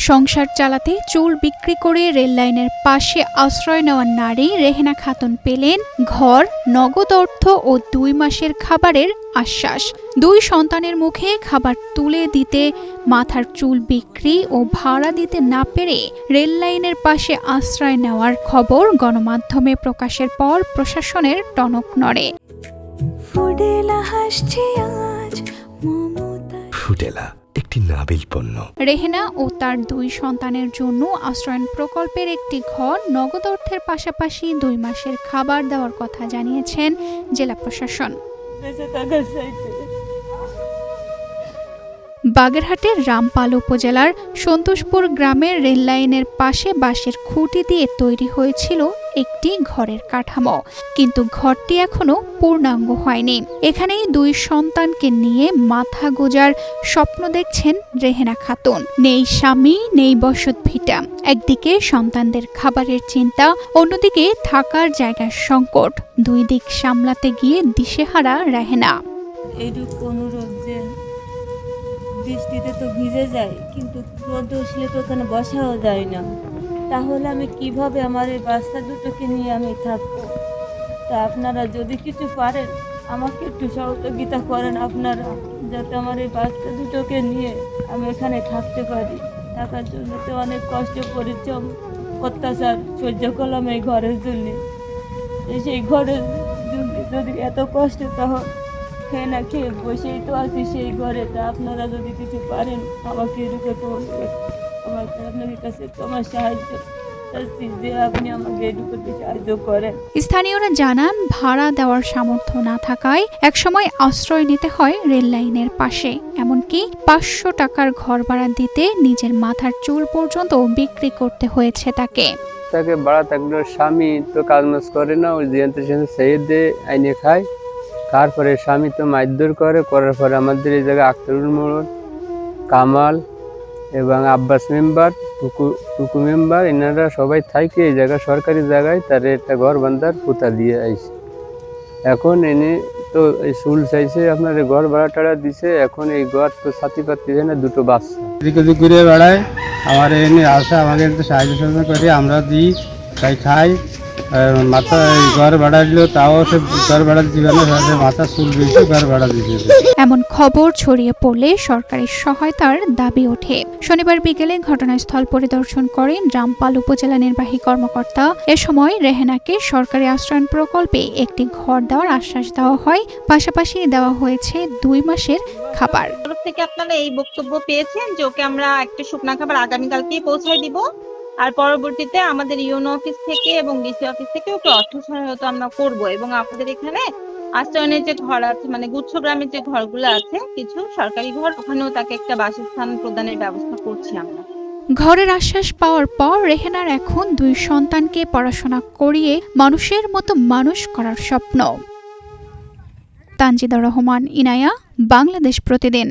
সংসার চালাতে চুল বিক্রি করে রেললাইনের পাশে আশ্রয় নেওয়া নারী রেহেনা খাতুন পেলেন ঘর, নগদ অর্থ ও 2 মাসের খাবারের আশ্বাস। 2 সন্তানের মুখে খাবার তুলে দিতে, মাথার চুল বিক্রি ও ভাড়া দিতে না পেরে রেললাইনের পাশে আশ্রয় নেওয়ার খবর গণমাধ্যমে প্রকাশের পর প্রশাসনের টনক নড়ে। ফুডেলা একটি নাবিল পণ্য। রেহেনা ও তার 2 সন্তানের জন্য আশ্রয়ন প্রকল্পের একটি ঘর, নগদ অর্থের পাশাপাশি 2 মাসের খাবার দেওয়ার কথা জানিয়েছেন জেলা প্রশাসন। বাগেরহাটের রামপাল উপজেলার সন্তোষপুর গ্রামের রেললাইনের পাশে বাঁশের খুঁটি দিয়ে তৈরি হয়েছিল একটি ঘরের কাঠামো, কিন্তু ঘরটি এখনো পূর্ণাঙ্গ হয়নি। এখানেই 2 সন্তানকে নিয়ে মাথা গোজার স্বপ্ন দেখছেন রেহেনা খাতুন। নেই স্বামী, নেই বসত ভিটা। একদিকে সন্তানদের খাবারের চিন্তা, অন্যদিকে থাকার জায়গার সংকট। 2 দিক সামলাতে গিয়ে দিশেহারা রেহেনা। বৃষ্টিতে তো ভিজে যায়, কিন্তু রোদ উঠলে তো ওখানে বসাও যায় না। তাহলে আমি কিভাবে আমার এই বাচ্চা দুটোকে নিয়ে আমি থাকবো? তা আপনারা যদি কিছু পারেন আমাকে একটু সহযোগিতা করেন আপনারা, যাতে আমার এই বাচ্চা দুটোকে নিয়ে আমি এখানে থাকতে পারি। থাকার জন্য তো অনেক কষ্ট পরিশ্রম অত্যাচার সহ্য করলাম এই ঘরের জন্যে। সেই ঘরের যদি এত কষ্ট, তাহলে খেয়ে না খেয়ে বসেই তো আছি সেই ঘরে। তা আপনারা যদি কিছু পারেন আমাকে আপনাদের কাছে তোমার সাহায্য যে আপনি আমাকে এটুকুতে সাহায্য করেন। স্থানীয়রা জানান, ভাড়া দেওয়ার সামর্থ্য না থাকায় একসময় আশ্রয় নিতে হয় রেল লাইনের পাশে। এমনকি 500 টাকার ঘর ভাড়া দিতে নিজের মাথার চুল পর্যন্ত বিক্রি করতে হয়েছে তাকে। ভাড়া থাকলে স্বামী তো কাজ মাজ করে না, ওই সেই দিয়ে আইনে খায়। তারপরে স্বামী তো মারধর করার পরে আমাদের এই জায়গায় আক্তারুল মোড়ল, কামাল এবং আব্বাস মেম্বার, টুকু মেম্বার, এনারা সবাই থাকে এই জায়গায় সরকারি জায়গায় তার একটা ঘর বান্ধার পুতা দিয়ে আইছে। এখন এনে তো এই চুল চাইছে, আপনার ঘর ভাড়া টাড়া দিছে। এখন এই ঘর তো ছাতি পাতি যায় না, 2 বাচ্চা এদিকে ঘুরে বেড়ায়। আমার এনে আসে, আমাকে একটু সাহায্য সহযোগিতা করে, আমরা দিই, তাই খাই। মাথা ঘর ভাড়া দিল, তাও সে ঘর ভাড়া দিবে না, মাথা চুল বেশি ঘর ভাড়া দিতে। এমন খবর ছড়িয়ে পড়লে সরকারি সহায়তার দাবি ওঠে। শনিবার বিকেলে ঘটনাস্থল পরিদর্শন করেন রামপাল উপজেলা নির্বাহী কর্মকর্তা। এ সময় রেহেনাকে সরকারি আশ্রয়ন প্রকল্পে একটি ঘর দেওয়ার আশ্বাস দেওয়া হয়, পাশাপাশি দেওয়া হয়েছে 2 মাসের খাবার। তরফ থেকে আপনারা এই বক্তব্য পেয়েছেন যে ওকে আমরা একটা শুকনা খাবার আগামীকালকেই পৌঁছায় দিব, আর পরবর্তীতে আমাদের ইউনো অফিস থেকে এবং ডিসি অফিস থেকে ওকে অর্থ সহায়তা আমরা করব, এবং আপনাদের এখানে আশ্রয়নের যে ঘর আছে, মানে গুচ্ছগ্রামের যে ঘরগুলো আছে, কিছু সরকারি ঘর, ওখানেও তাকে একটা বাসস্থান প্রদানের ব্যবস্থা করছি আমরা। ঘরের আশ্বাস পাওয়ার পর রেহেনার এখন 2 সন্তানকে পড়াশোনা করিয়ে মানুষের মতো মানুষ করার স্বপ্ন। তানজিদা রহমান, ইনায়া, বাংলাদেশ প্রতিদিন।